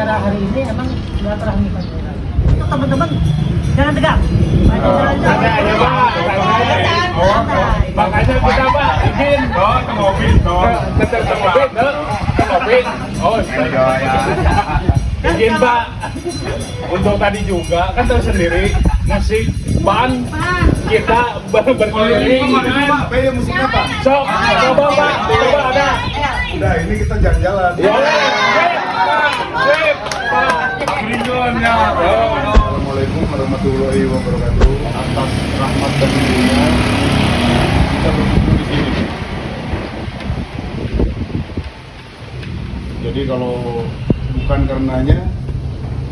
acara hari ini emang silaturahmi Pak. Teman-teman jangan tegang. Makanya kita Pak izin ke mobil, ke mobil. Oh iya. Izin Pak. Untuk tadi juga kan tahu sendiri musik ban kita berkeliling. Pak, ya musiknya Pak. Sok, coba Pak, coba ada. Udah ini kita jalan-jalan. Ya. Sip, Pak. Rinduannya. Assalamualaikum warahmatullahi wabarakatuh. Atas rahmat dan ridhonya kita berkumpul di sini. Jadi kalau bukan karenanya,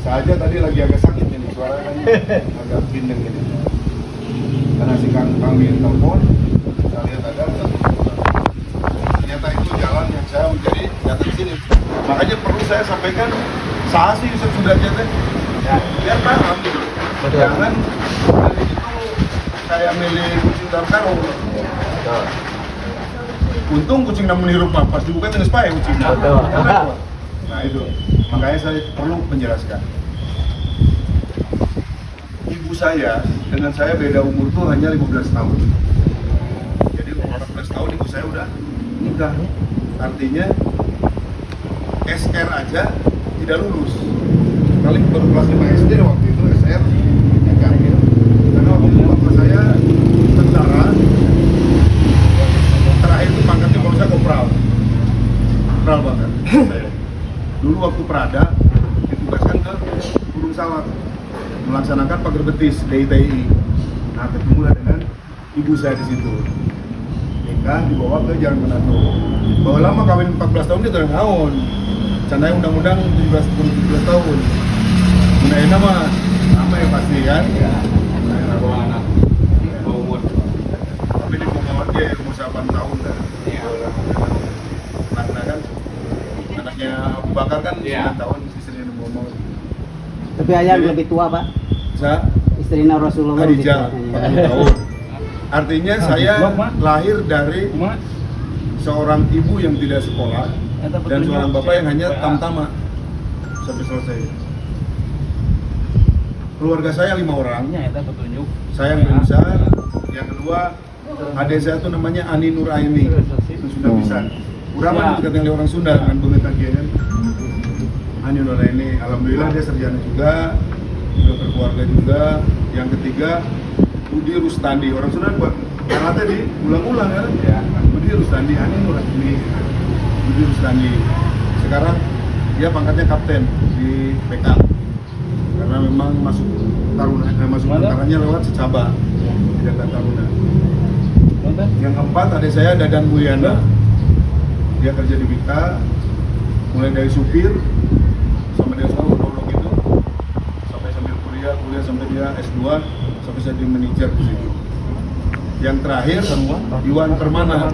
saya aja tadi lagi agak sakit ini suaranya kan agak bindeng ini. Karena si Kang Min telepon, saya lihat ada ternyata itu jalan yang saya menjadi datang ke sini. Makanya perlu saya sampaikan, saya sih Yusuf Sudarja teh. Ya, biar paham gitu. Jangan dari itu saya milih kucing dalam karung. Untung kucing namun meniru Pak, pas dibuka dengan spaya kucing. Nah itu, makanya saya perlu menjelaskan. Ibu saya dengan saya beda umur tuh hanya 15 tahun. Jadi 14 tahun ibu saya udah nikah. Artinya SR aja tidak lulus. Kali baru kelas 5 SD waktu itu SR nikah. Karena waktu itu bapak saya tentara, terakhir itu pangkatnya kalau saya kopral banget. Dulu waktu Prada ditugaskan ke Gunung Salak melaksanakan pagar betis DITI. Nah ketemulah dengan ibu saya di situ. Nikah dibawa ke Jalan Manado. Bahwa lama kawin 14 tahun dia udah ngawon. Candanya undang-undang 17 tahun. Gunain nama sama ya pasti kan? Iya. Bawa anak, bawa umur. Tapi di bawah dia umur 8 tahun kan? Iya. Karena kan anaknya Abu Bakar kan 9 tahun istrinya ngomong. Tapi ayah lebih tua Pak. Istrinya Rasulullah Khadijah 40 tahun. Artinya saya lahir dari seorang ibu yang tidak sekolah dan seorang bapak yang hanya tamtama sampai selesai. Keluarga saya 5 orang. Saya yang besar. Yang kedua adik saya tuh namanya Ani Nuraini, itu sudah bisa. Uraman dekat dengan orang Sunda kan pengetan dia kan. Ani Nuraini, alhamdulillah dia sarjana juga, sudah berkeluarga juga. Yang ketiga Budi Rustandi, orang Sunda buat karena tadi ulang-ulang kan. Budi Rustandi, Ani Nuraini, Budi Rustandi. Sekarang dia pangkatnya kapten di PK. Karena memang masuk tentaranya lewat Secaba, tidak Taruna. Yang keempat adik saya Dadan Mulyana, dia kerja di Wika, mulai dari supir sampai dia selalu nolong itu, sampai kuliah sampai dia S2, sampai jadi manajer di situ. Yang terakhir Iwan Permana,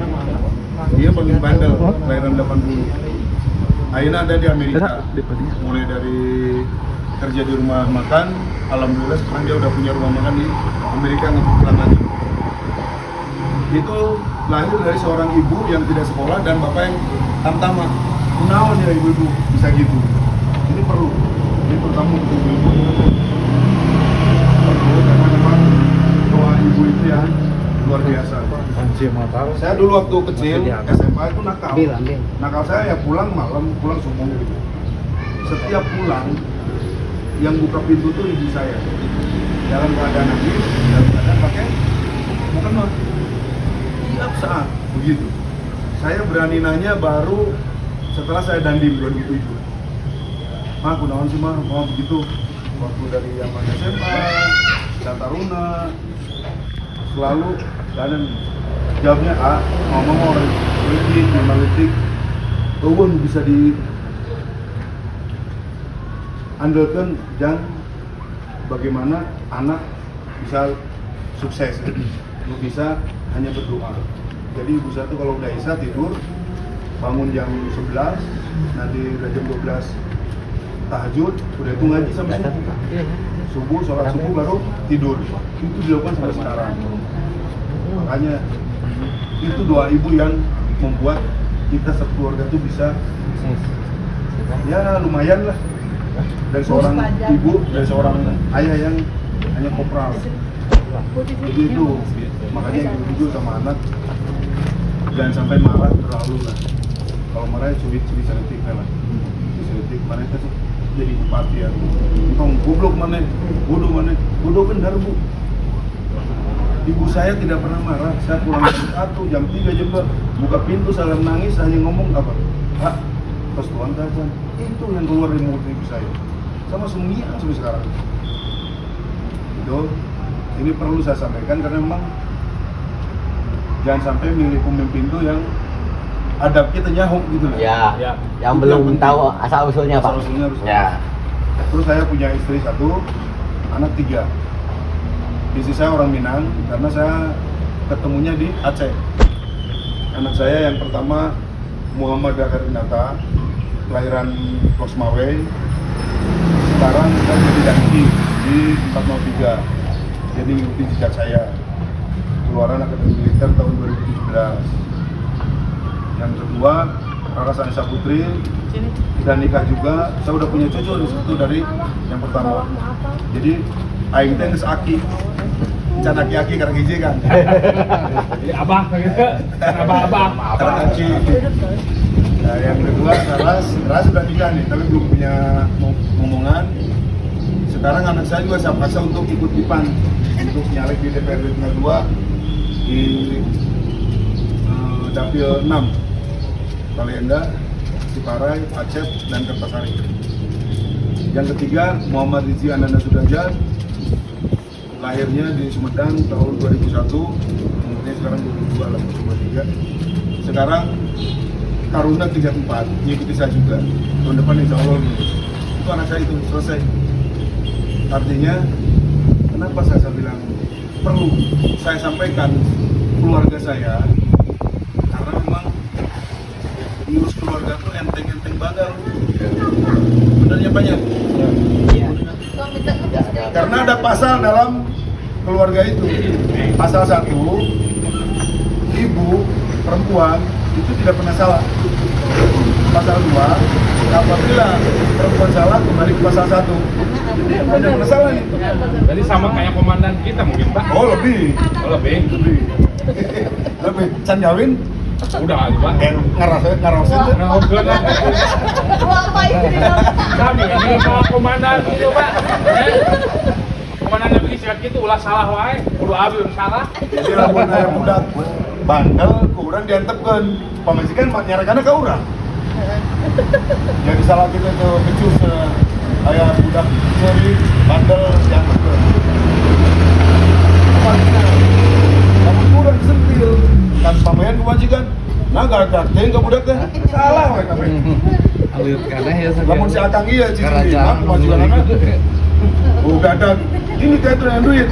dia paling bandel, kelahiran 80. Aina ada di Amerika, mulai dari kerja di rumah makan, alhamdulillah sekarang dia udah punya rumah makan di Amerika ngebulan lagi. Itu lahir dari seorang ibu yang tidak sekolah dan bapak yang tamtama. Kunaon ya ibu-ibu bisa gitu. Ini perlu. Ini pertama untuk ibu. Perlu karena memang doa ibu itu ya luar biasa. Saya dulu waktu kecil SMA itu nakal. Nakal saya ya pulang malam, pulang subuh gitu. Setiap pulang yang buka pintu tuh ibu saya dalam keadaan nangis, dalam keadaan pakai mukena tiap saat begitu. Saya berani nanya baru setelah saya dandim 2007. Mah kunaon sih mah mau begitu waktu dari zaman SMA dan Taruna selalu dan jawabnya ngomong orang politik, analitik, bisa di andalkan dan bagaimana anak bisa sukses, lu bisa hanya berdoa. Jadi ibu saya tuh kalau udah isya tidur, bangun jam 11, nanti udah jam 12 tahajud, udah itu ngaji sampai subuh, sholat subuh baru tidur. Itu dilakukan sampai sekarang. Makanya itu doa ibu yang membuat kita sekeluarga tuh bisa ya lumayan lah dari seorang ibu, dari seorang ayah yang hanya kopral. Jadi itu makanya ibu jujur sama anak, jangan sampai marah terlalu lah. Kalau marah ya sulit selektif lah. Selektif mana itu jadi bupati ya. Entong goblok mana, bodoh benar bu. Ibu saya tidak pernah marah. Saya pulang jam 1, jam 3, jam 2 buka pintu salam nangis hanya ngomong apa? Pak, pas tuan kapan? Itu yang keluar dari mulut ibu saya. Sama semuanya sampai sekarang. Itu ini perlu saya sampaikan karena memang jangan sampai milih pemimpin itu yang adab kita nyahuk gitu loh. Ya. Ya. Yang belum tahu asal usulnya Pak. Asal usulnya harus Ya. Terus saya punya istri 1, anak 3. Istri saya orang Minang karena saya ketemunya di Aceh. Anak saya yang pertama Muhammad Dakarinata, kelahiran Losmawei. Sekarang saya jadi danki di 403. Jadi ngikuti jejak saya. Keluaran Akademi Militer tahun 2017. Yang kedua Rara Sanisa Putri dan nikah juga. Saya udah punya cucu di situ dari yang pertama. Jadi aing teh geus aki. Can aki-aki karena hiji kan. Jadi abah gitu. Abah. Karena aki. Nah, yang kedua Ras sudah nikah nih, tapi belum punya ngomongan. Sekarang anak saya juga saya paksa untuk ikut IPAN untuk nyalek di DPRD tingkat 2 di Dapil 6 Balenda, Ciparai, Aceh, dan Kertasari. Yang ketiga Muhammad Rizky Ananda Sudrajat, lahirnya di Sumedang tahun 2001, umurnya sekarang 22 lah, 23. Sekarang Taruna 34, mengikuti saya juga. Tahun depan insya Allah lulus. Itu anak saya itu selesai. Artinya, kenapa saya bilang perlu saya sampaikan keluarga saya, karena memang ngurus keluarga itu enteng-enteng bagal. Sebenarnya banyak. Iya. Karena ada pasal dalam keluarga itu. Pasal 1, ibu perempuan itu tidak pernah salah. Pasal 2, apabila perempuan salah kembali ke pasal 1. Banyak pernah salah nih. Jadi sama kayak komandan kita mungkin Pak. Oh lebih. Lebih. Can Jawin Udah kali Pak. ngarasin Nah, udah lah. Kami ini sama komandan itu Pak. Komandan lebih siap gitu ulah salah wae. Kudu abi salah. jadi lamun aya budak bandel ku urang diantepkeun pamajikan nyarekana ka urang. Jadi salah kita tuh becus aya budak ceri bandel diantepkeun. Lamun urang sentil kan pamayan kewajiban nah gadak teh ka budak teh salah we kabeh. Alir karena ya Lamun si Akang ieu cicing mah kewajibanana oh gadak ini teh tuh yang duit.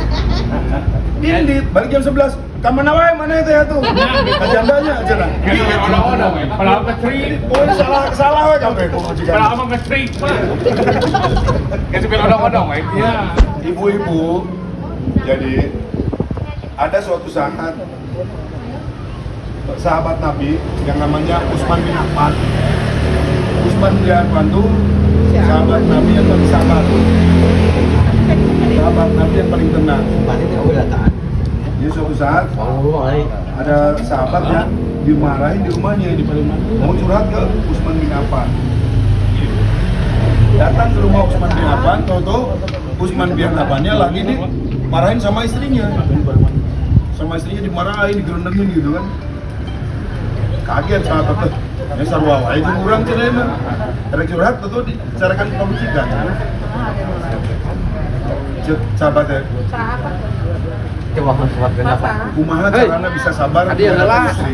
Indit balik jam 11. Kamana wae mana teh atuh? Ajandanya aja lah. Kayak orang-orang we. Kalau kecri, Oh salah we kabeh majikan. kalau ama kecri Pak. Kayak sepil odong-odong we. Iya. Ibu-ibu, jadi ada suatu sahabat Nabi yang namanya Utsman bin Affan. Utsman bin Affan itu sahabat Nabi yang paling sabar. Sahabat Nabi yang paling tenang. Berarti dia udah taat. Jadi suatu saat Oh, ada sahabat yang dimarahin di rumahnya mau curhat ke Utsman bin Affan. Datang ke rumah Utsman bin Affan, tahu-tahu Utsman bin Affannya lagi dimarahin sama istrinya. Sama istrinya dimarahin, digerendengin gitu kan. Kaget sahabat tuh. Ya sarua wae jeung urang cenah mah. Rek curhat tuh dicarakan ke majikan. Sahabat ya. coba mensuap kenapa? Kumaha carana bisa sabar Adi yang menghadapi ngalah. istri.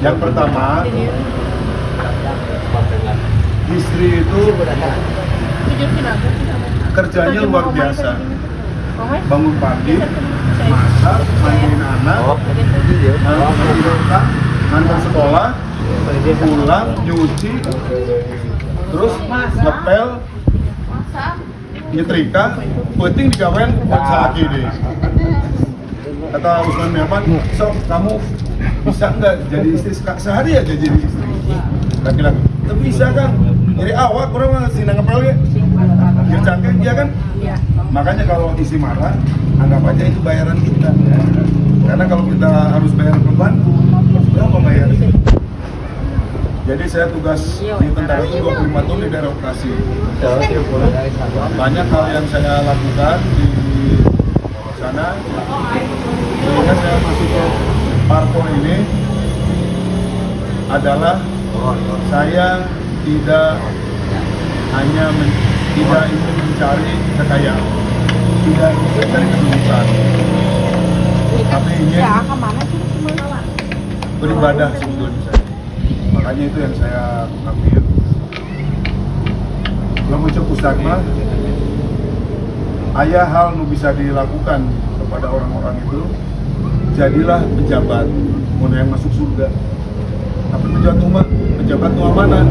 Yang pertama, istri itu kerjanya luar biasa. Bangun pagi, masak, mandiin anak, ngantar sekolah, pulang, nyuci, terus ngepel, nyetrika, penting digawen buat lagi deh. Kata Utsman bin Affan, sok kamu bisa nggak jadi istri sehari aja jadi istri laki-laki? Tapi bisa kan? Dari awal kurang masih nangkepel ya. Cangkeng dia kan. Iya. Makanya kalau isi marah, anggap aja itu bayaran kita. Karena kalau kita harus bayar pembantu, berapa bayar? Jadi saya tugas di tentara itu 25 tahun di daerah operasi. Banyak hal yang saya lakukan di sana. Sehingga saya masuk ke parpol ini adalah saya tidak hanya tidak ingin mencari kekayaan, tidak ingin mencari kedudukan, tapi ingin beribadah sebetulnya saya. Makanya itu yang saya ambil. Kalau mencoba Ustadz, ayah hal nu bisa dilakukan kepada orang-orang itu, jadilah pejabat, mau yang masuk surga. Tapi pejabat itu amanah.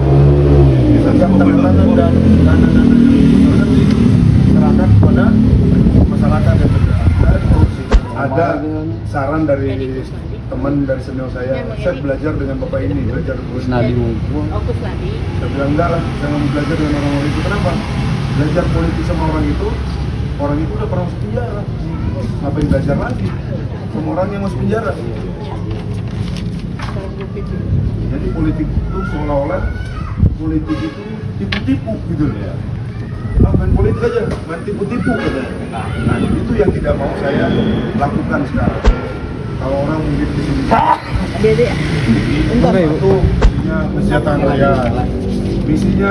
Setiap tangan dan dana-dana yang diserahkan kepada masyarakat yang berada. Ada saran dari teman dari senior saya belajar dengan bapak ini, belajar dengan Nadi saya bilang enggak lah, saya mau belajar dengan orang-orang itu. Kenapa? Belajar politik sama orang itu udah pernah masuk penjara. Ngapain belajar lagi sama orang yang masuk penjara? Jadi politik itu seolah-olah politik itu tipu-tipu gitu ya. Main politik aja, main tipu-tipu gitu. Nah itu yang tidak mau saya lakukan sekarang. Kalau orang mungkin di sini, itu misinya kesejahteraan rakyat, misinya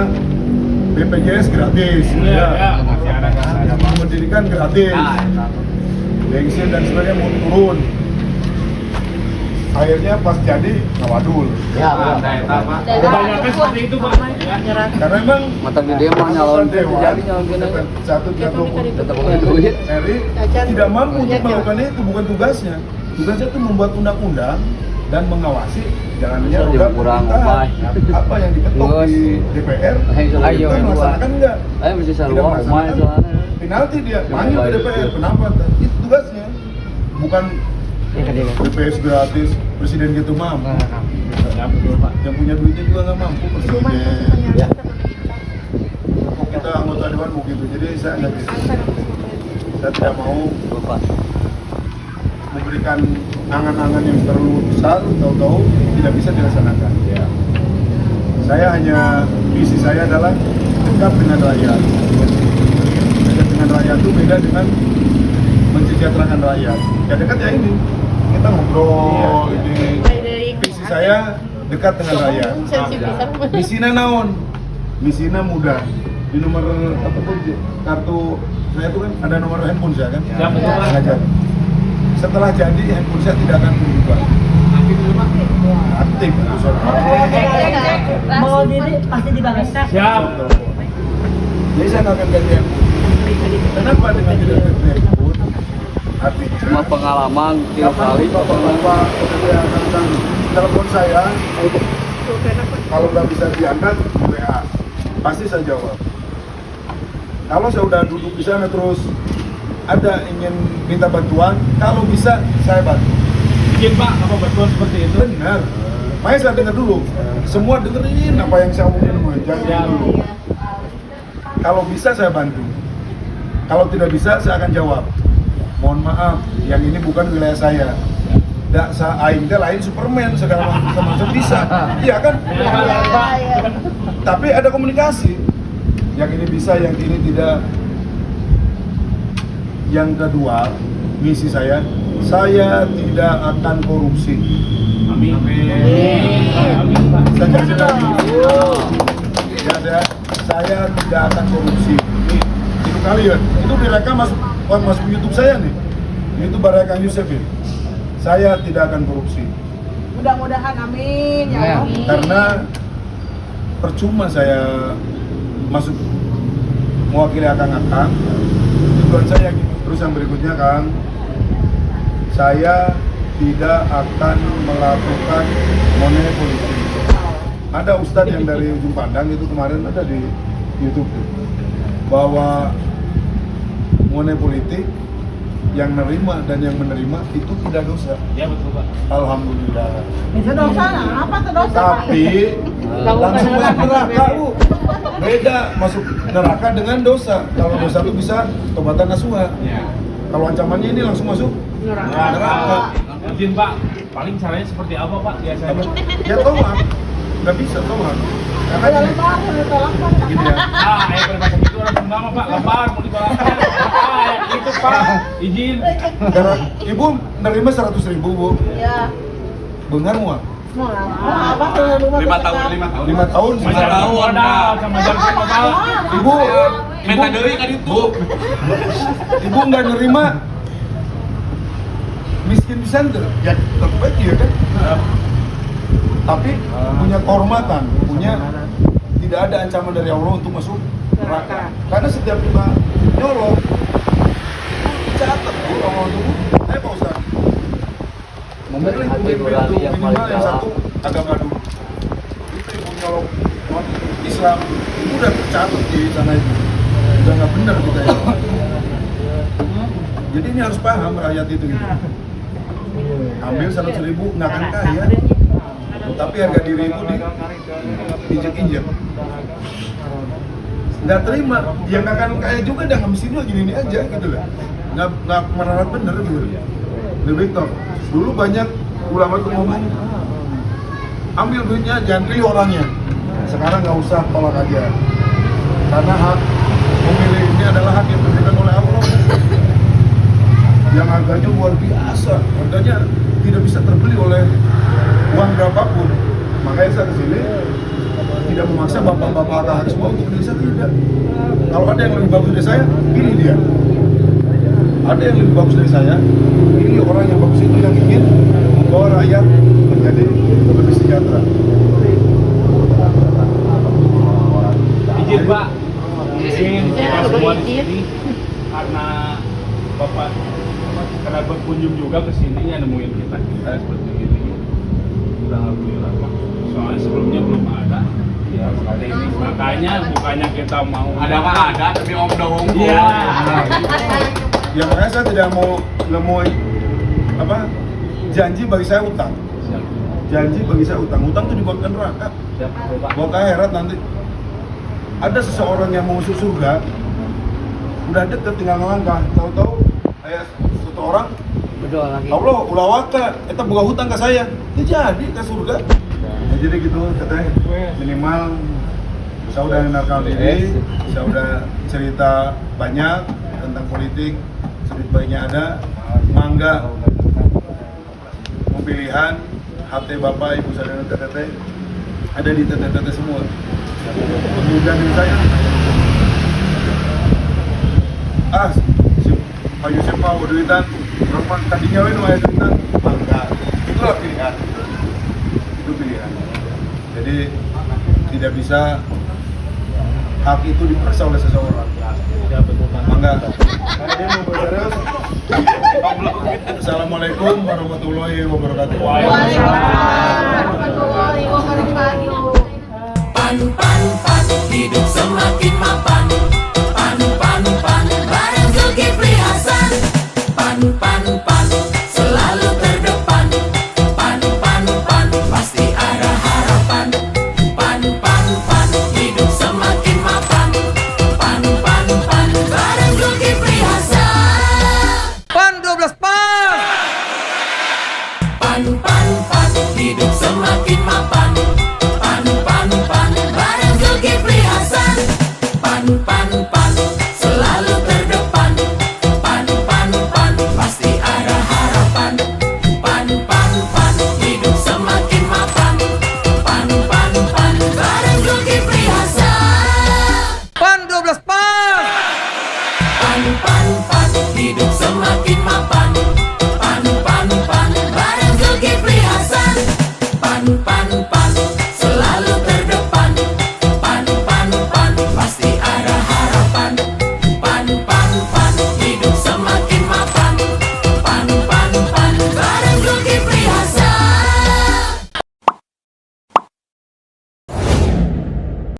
BPJS gratis, ya. Pendidikan gratis, bensin dan sebagainya mau turun. Akhirnya pas jadi ngawadul. Kebanyakan seperti itu Pak. Karena memang mata gede mah nyalon jadi nyalon gini. satu Tetap pakai duit. Eri tidak mampu untuk melakukan itu, bukan tugasnya. Tugasnya itu membuat undang-undang dan mengawasi jalannya undang kurang pemerintahan. Apa yang diketok di DPR, Ayo, kita melaksanakan enggak? Ayo mesti Tidak sarua umay melaksanakan. soalnya. Penalti dia, panggil ke DPR. Kenapa? Itu tugasnya. Bukan BPS gratis, presiden gitu mampu. Yang punya duitnya juga nggak mampu, presiden. Kok kita anggota dewan begitu, jadi saya nggak bisa. Saya tidak mau memberikan angan-angan yang terlalu besar, tahu-tahu tidak bisa dilaksanakan. Saya hanya, visi saya adalah dekat dengan rakyat. Dekat dengan rakyat itu beda dengan mensejahterakan rakyat. Ya dekat ya ini, kita ngobrol, ini. Visi saya dekat dengan rakyat. Misinya naon? Misinya mudah. Di nomor apa tuh kartu saya itu kan ada nomor handphone saya kan? Sengaja. Setelah jadi handphone saya tidak akan berubah. Aktif. Mau diri pasti dibalas. Siap. Jadi saya nggak akan ganti handphone. Kenapa dengan tidak ganti handphone? Artinya Cuma pengalaman tiap kali bapak-bapak tentang telepon saya, kalau nggak bisa diangkat WA, pasti saya jawab. Kalau saya udah duduk di sana terus ada ingin minta bantuan, kalau bisa saya bantu. Mungkin Pak, apa betul seperti itu? Benar. Makanya saya dengar dulu. Semua dengerin apa yang saya omongin, jangan dulu. Kalau bisa saya bantu. Kalau tidak bisa saya akan jawab. Mohon maaf, yang ini bukan wilayah saya. Dak aing teh lain Superman segala macam bisa. Iya kan? Tapi ada komunikasi. Yang ini bisa, yang ini tidak. Yang kedua, misi saya tidak akan korupsi. Amin. Saya jelasin lagi. Ya, saya tidak akan korupsi. Itu kalian, itu direkam masuk YouTube saya nih. YouTube Baraya Kang Yusef ini. Saya tidak akan korupsi. Mudah-mudahan amin ya Allah. Karena percuma saya masuk mewakili akang-akang. Tujuan saya gitu. Terus yang berikutnya Kang, saya tidak akan melakukan money politik. Ada ustadz yang dari ujung pandang itu kemarin ada di YouTube tuh, bahwa money politik yang nerima dan yang menerima itu tidak dosa. Ya betul Pak. Alhamdulillah. Itu dosa, apa itu dosa? Tapi langsung masuk neraka, Bu. Beda masuk neraka dengan dosa. Kalau dosa itu bisa tobatan nasuha. Ya. Kalau ancamannya ini langsung masuk neraka. Izin Pak, paling caranya seperti apa Pak biasanya? Ya tobat, nggak bisa tobat. Karena Ada gini, lembar, ada tolak. gini ya. Ayah pada masa itu orang Sunda mah Pak, lapar mau ditolakkan. Itu Pak, izin. Karena ibu nerima 100.000, Bu. Iya. Benar muak. Mau apa tuh rumah 5 tahun, tetap? 5 tahun. 5 tahun. Masih ada modal sama jam Pak. Ibu, Minta deui kan itu. ibu nggak nerima miskin bisa enggak? Ya tetap aja ya kan. Tapi punya kehormatan, punya tidak ada ancaman dari Allah untuk masuk neraka. Karena setiap kita nyolong catat Bu Allah itu. Pak Ustaz. Memberi hati nurani yang paling Minimal yang dalam. satu agama dulu. Itu ibu nyolong Islam itu udah tercatat di sana itu. Udah nggak benar kita ya. Jadi ini harus paham rakyat itu gitu. Ambil 100.000 nggak akan kaya, tapi harga diri itu diinjek-injek. Nggak terima, ya nggak akan kaya juga, dan mesin gini aja gitu lah. Nggak merawat bener gitu. Lebih top. Dulu banyak ulama tuh ngomong, ambil duitnya, jangan pilih orangnya. Sekarang nggak usah, tolak aja. Karena hak memilih ini adalah hak yang diberikan oleh Allah. Yang harganya luar biasa, harganya tidak bisa terbeli oleh uang berapapun. Makanya saya kesini tidak memaksa bapak-bapak harus mau untuk beli, saya tidak. Kalau ada yang lebih bagus dari saya, pilih dia. Ada yang lebih bagus dari saya, pilih orang yang bagus itu yang ingin membawa rakyat menjadi lebih sejahtera. Izin Pak, izin kita semua di sini karena Bapak karena berkunjung juga ke sini ya, nemuin kita seperti ini. Alhamdulillah Pak. Soalnya sebelumnya belum ada. Ya makanya ini, makanya bukannya kita mau Ada mah ada, tapi om dong. Iya. Ya makanya saya tidak mau apa janji bagi saya utang. Siap. Janji bagi saya utang. Utang itu dibuat ke neraka. Siap, Pak. Bawa ke akhirat nanti. Ada seseorang yang mau masuk surga, udah deket tinggal ngelangkah, tahu-tahu satu orang, Berdoa lagi. Allah ulah waka, kita buka hutang ke saya, itu jadi ke surga. Nah, jadi gitu katanya, minimal saya udah kenal diri, saya udah cerita banyak tentang politik, sedikit banyaknya ada, mangga, pemilihan, HT Bapak, Ibu Saudara TTT, ada di TTT semua. Kemudian dari saya, si Pak Yusuf mau duitan, Roman tadinya ini mau duitan, mangga, itulah pilihan, itu pilihan. Jadi tidak bisa hak itu diperiksa oleh seseorang. Ya betul Pak. Mangga. Saya mau berterus. Assalamualaikum warahmatullahi wabarakatuh. Waalaikumsalam warahmatullahi wabarakatuh. Hidup semakin mapan.